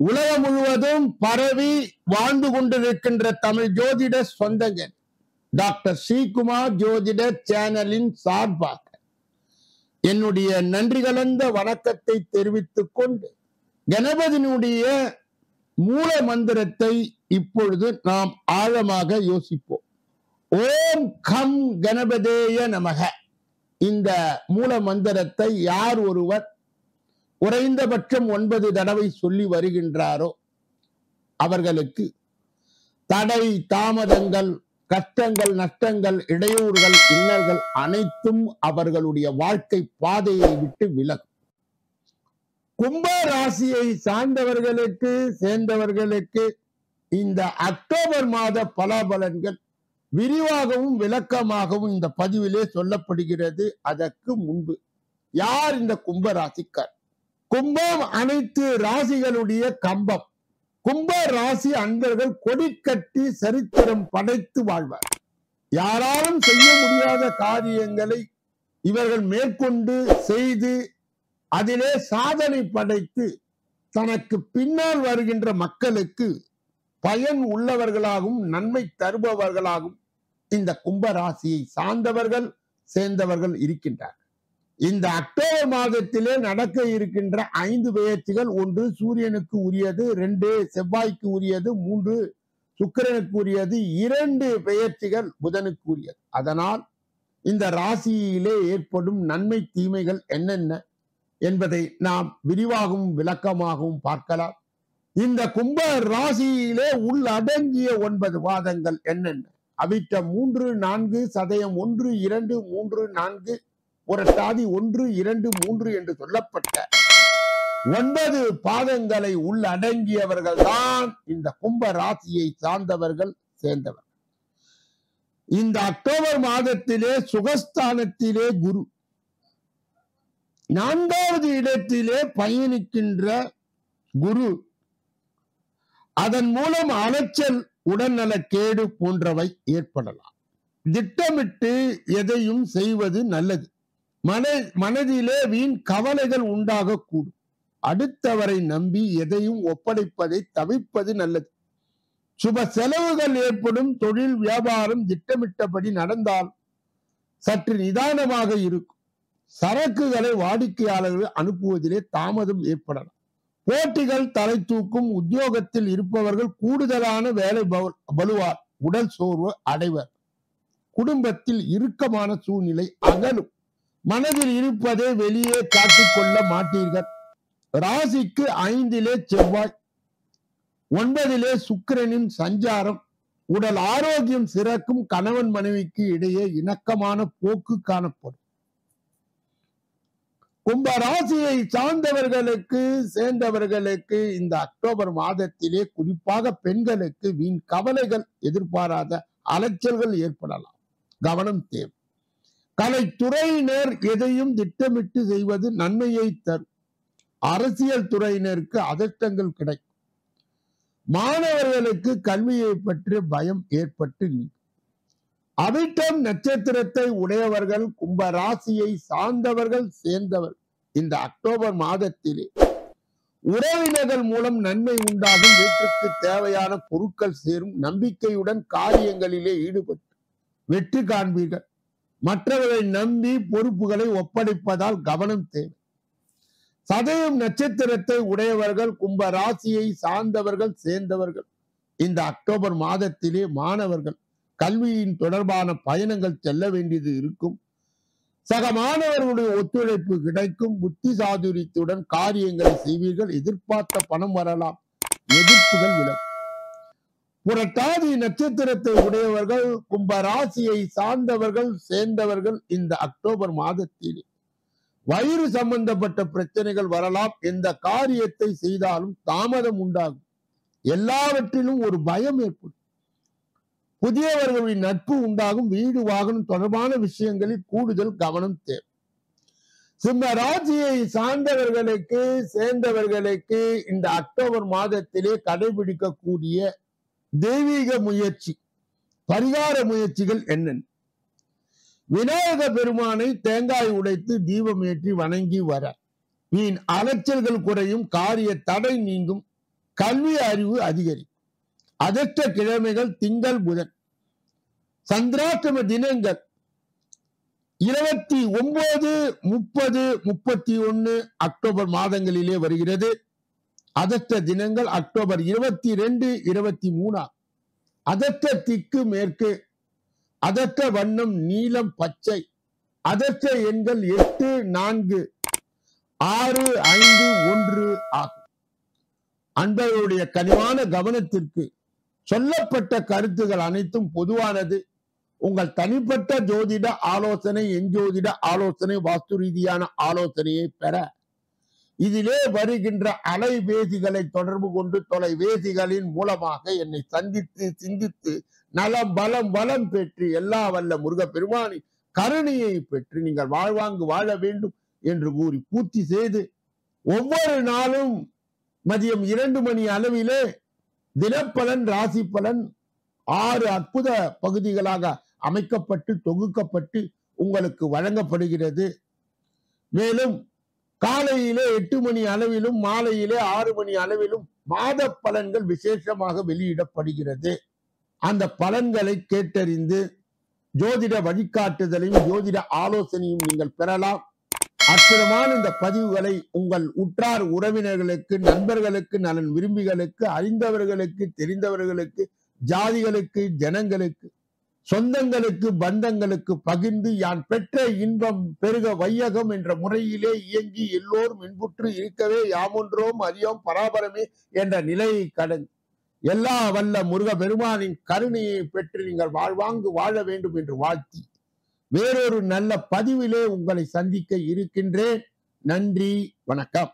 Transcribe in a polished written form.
உலகம் முழுவதும் பரவி வாழ்ந்து கொண்டிருக்கின்ற தமிழ் ஜோதிட சொந்தங்கள் டாக்டர் ஸ்ரீகுமார் ஜோதிட சேனலின் சார்பாக என்னுடைய நன்றி கலந்த வணக்கத்தை தெரிவித்துக் கொண்டு கணபதியினுடைய மூல மந்திரத்தை இப்பொழுது நாம் ஆழமாக யோசிப்போம். ஓம் கம் கணபதேய நமக. இந்த மூல மந்திரத்தை யார் ஒருவர் குறைந்தபட்சம் 9 தடவை சொல்லி வருகின்றாரோ அவர்களுக்கு தடை, தாமதங்கள், கஷ்டங்கள், நஷ்டங்கள், இடையூறுகள், இன்னல்கள் அனைத்தும் அவர்களுடைய வாழ்க்கை பாதையை விட்டு விலகும். கும்ப ராசியை சார்ந்தவர்களுக்கு சேர்ந்தவர்களுக்கு இந்த அக்டோபர் மாத பலாபலன்கள் விரிவாகவும் விளக்கமாகவும் இந்த பதிவிலே சொல்லப்படுகிறது. அதற்கு முன்பு யார் இந்த கும்ப ராசிக்கார்? கும்பம் அனைத்து ராசிகளுடைய கம்பம். கும்ப ராசி அன்பர்கள் கொடி கட்டி சரித்திரம் படைத்து வாழ்வார். யாராலும் செய்ய முடியாத காரியங்களை இவர்கள் மேற்கொண்டு செய்து அதிலே சாதனை படைத்து தனக்கு பின்னால் வருகின்ற மக்களுக்கு பயன் உள்ளவர்களாகவும் நன்மை தருபவர்களாகவும் இந்த கும்ப ராசியை சார்ந்தவர்கள் சேர்ந்தவர்கள் இருக்கின்றார். இந்த அக்டோபர் மாதத்திலே நடக்க இருக்கின்ற 5 பெயர்ச்சிகள், 1 சூரியனுக்கு உரியது, 2 செவ்வாய்க்கு உரியது, 3 சுக்கிரனுக்கு உரியது, 2 பெயர்ச்சிகள் புதனுக்கு உரியது. அதனால் இந்த ராசியிலே ஏற்படும் நன்மை தீமைகள் என்னென்ன என்பதை நாம் விரிவாகவும் விளக்கமாகவும் பார்க்கலாம். இந்த கும்ப ராசியிலே உள்ளடங்கிய 9 பாதங்கள் என்னென்ன? அவிட்டம் 3, 4, சதயம் 1, 2, 3, 4, புரட்டாதி 1, 2, 3 என்று சொல்லப்பட்ட 9 பாதங்களை உள்ளடங்கியவர்கள் தான் இந்த கும்ப ராசியை சார்ந்தவர்கள் சேர்ந்தவர். இந்த அக்டோபர் மாதத்திலே சுகஸ்தானத்திலே குரு 4வது இடத்திலே பயணிக்கின்ற குரு, அதன் மூலம் அலைச்சல், உடல்நலக்கேடு போன்றவை ஏற்படலாம். திட்டமிட்டு எதையும் செய்வது நல்லது. மனதிலே வீண் கவலைகள் உண்டாகக்கூடும். அடுத்தவரை நம்பி எதையும் ஒப்படைப்பதை தவிர்ப்பது நல்லது. சுப செலவுகள் ஏற்படும். தொழில் வியாபாரம் திட்டமிட்டபடி நடந்தால் சற்று நிதானமாக இருக்கும். சரக்குகளை வாடிக்கையாளர்கள் அனுப்புவதிலே தாமதம் ஏற்படலாம். போட்டிகள் தலை தூக்கும். உத்தியோகத்தில் இருப்பவர்கள் கூடுதலான வேலை பலுவார், உடல் சோர்வு அடைவர். குடும்பத்தில் இறுக்கமான சூழ்நிலை அகலும். மனதில் இருப்பதை வெளியே காட்டிக்கொள்ள மாட்டீர்கள். ராசிக்கு 5லே செவ்வாய், 9லே சுக்கிரனின் சஞ்சாரம். உடல் ஆரோக்கியம் சிறக்கும். கணவன் மனைவிக்கு இடையே இணக்கமான போக்கு காணப்படும். கும்ப ராசியை சார்ந்தவர்களுக்கு சேர்ந்தவர்களுக்கு இந்த அக்டோபர் மாதத்திலே குறிப்பாக பெண்களுக்கு வீண் கவலைகள், எதிர்பாராத அலைச்சல்கள் ஏற்படலாம். கவனம் தேவை. கலைத்துறையினர் எதையும் திட்டமிட்டு செய்வது நன்மையை தரும். அரசியல் துறையினருக்கு அதிர்ஷ்டங்கள் கிடைக்கும். மாணவர்களுக்கு கல்வியை பற்றி பயம் ஏற்பட்டு நீங்கும். அவிட்டம் நட்சத்திரத்தை உடையவர்கள், கும்ப ராசியை சார்ந்தவர்கள் சேர்ந்தவர் இந்த அக்டோபர் மாதத்திலே உறவினர்கள் மூலம் நன்மை உண்டாகும். வீட்டுக்கு தேவையான பொருட்கள் சேரும். நம்பிக்கையுடன் காரியங்களிலே ஈடுபட்டு வெற்றி காண்பீர்கள். மற்றவர்களை நம்பி பொறுப்புகளை ஒப்படைப்பதால் கவனம் தேவை. சதயம் நட்சத்திரத்தை உடையவர்கள், கும்ப ராசியை சார்ந்தவர்கள் சேர்ந்தவர்கள் இந்த அக்டோபர் மாதத்திலே மாணவர்கள் கல்வியின் தொடர்பான பயணங்கள் செல்ல வேண்டியது இருக்கும். சக மாணவர்களுடைய ஒத்துழைப்பு கிடைக்கும். புத்தி சாதுரியத்துடன் காரியங்களை செய்வீர்கள். எதிர்பார்த்த பணம் வரலாம். எதிர்ப்புகள் விலகும். புரட்டாதி நட்சத்திரத்தை உடையவர்கள், கும்ப ராசியை சார்ந்தவர்கள் சேர்ந்தவர்கள் இந்த அக்டோபர் மாதத்திலே வயிறு சம்பந்தப்பட்ட பிரச்சனைகள் வரலாம். எந்த காரியத்தை செய்தாலும் தாமதம் உண்டாகும். எல்லாவற்றிலும் ஒரு பயம் ஏற்படும். புதியவர்களின் நட்பு உண்டாகும். வீடு வாகனம் தொடர்பான விஷயங்களில் கூடுதல் கவனம் தேவை. சிம்ம ராசியை சார்ந்தவர்களுக்கு சேர்ந்தவர்களுக்கு இந்த அக்டோபர் மாதத்திலே கடைபிடிக்கக்கூடிய தெய்வீக முயற்சி, பரிகார முயற்சிகள் என்னென்ன? விநாயக பெருமானை தேங்காய் உடைத்து தீபம் ஏற்றி வணங்கி வர வீண் அலைச்சல்கள் குறையும். காரிய தடை நீங்கும். கல்வி அறிவு அதிகரிக்கும். அதற்ற கிழமைகள் திங்கள் புதன். சந்திராஷ்டம தினங்கள் 29, 30, 31 அக்டோபர் மாதங்களிலே வருகிறது. அதற்ற தினங்கள் அக்டோபர் 22, 23. அதற்ற திக்கு மேற்கு. அதற்ற வண்ணம் நீலம் பச்சை. அதற்ற எண்கள் 8, 4, 6, 5, 1 ஆகும். அன்பர்களுடைய கனிவான கவனத்திற்கு சொல்லப்பட்ட கருத்துகள் அனைத்தும் பொதுவானது. உங்கள் தனிப்பட்ட ஜோதிட ஆலோசனை, எஞ்சோதிட ஆலோசனை, வாஸ்து ரீதியான ஆலோசனையை பெற இதிலே வருகின்ற அலைபேசிகளை தொடர்பு கொண்டு தொலைபேசிகளின் மூலமாக என்னை சந்தித்து சிந்தித்து நலம் பலம் வளம் பெற்று எல்லா வல்ல முருகப்பெருமானின் கருணையை பெற்று நீங்கள் வாழ்வாங்கு வாழ வேண்டும் என்று கூறி பூர்த்தி செய்து ஒவ்வொரு நாளும் மதியம் 2 மணி அளவிலே தினப்பலன், ராசி பலன் 6 அற்புத பகுதிகளாக அமைக்கப்பட்டு தொகுக்கப்பட்டு உங்களுக்கு வழங்கப்படுகிறது. மேலும் காலையிலே 8 மணி அளவிலும் மாலையிலே 6 மணி அளவிலும் மாத பலன்கள் விசேஷமாக வெளியிடப்படுகிறது. அந்த பலன்களை கேட்டறிந்து ஜோதிட வழிகாட்டுதலையும் ஜோதிட ஆலோசனையும் நீங்கள் பெறலாம். அற்புதமான இந்த பதிவுகளை உங்கள் உற்றார் உறவினர்களுக்கு, நண்பர்களுக்கு, நலன் விரும்பிகளுக்கு, அறிந்தவர்களுக்கு, தெரிந்தவர்களுக்கு, ஜாதிகளுக்கு, ஜனங்களுக்கு, சொந்தங்களுக்கு, பந்தங்களுக்கு பகிர்ந்து யான் பெற்ற இன்பம் பெருக வையகம் என்ற முறையிலே இயங்கி எல்லோரும் இன்புற்று இருக்கவே யாமொன்றோம் அறியோம் பராபரமே என்ற நிலையை கடந்து எல்லா வல்ல முருக பெருமானின் கருணையை பெற்று நீங்கள் வாழ்வாங்கு வாழ வேண்டும் என்று வாழ்த்தி வேறொரு நல்ல பதிவிலே உங்களை சந்திக்க இருக்கின்றேன். நன்றி, வணக்கம்.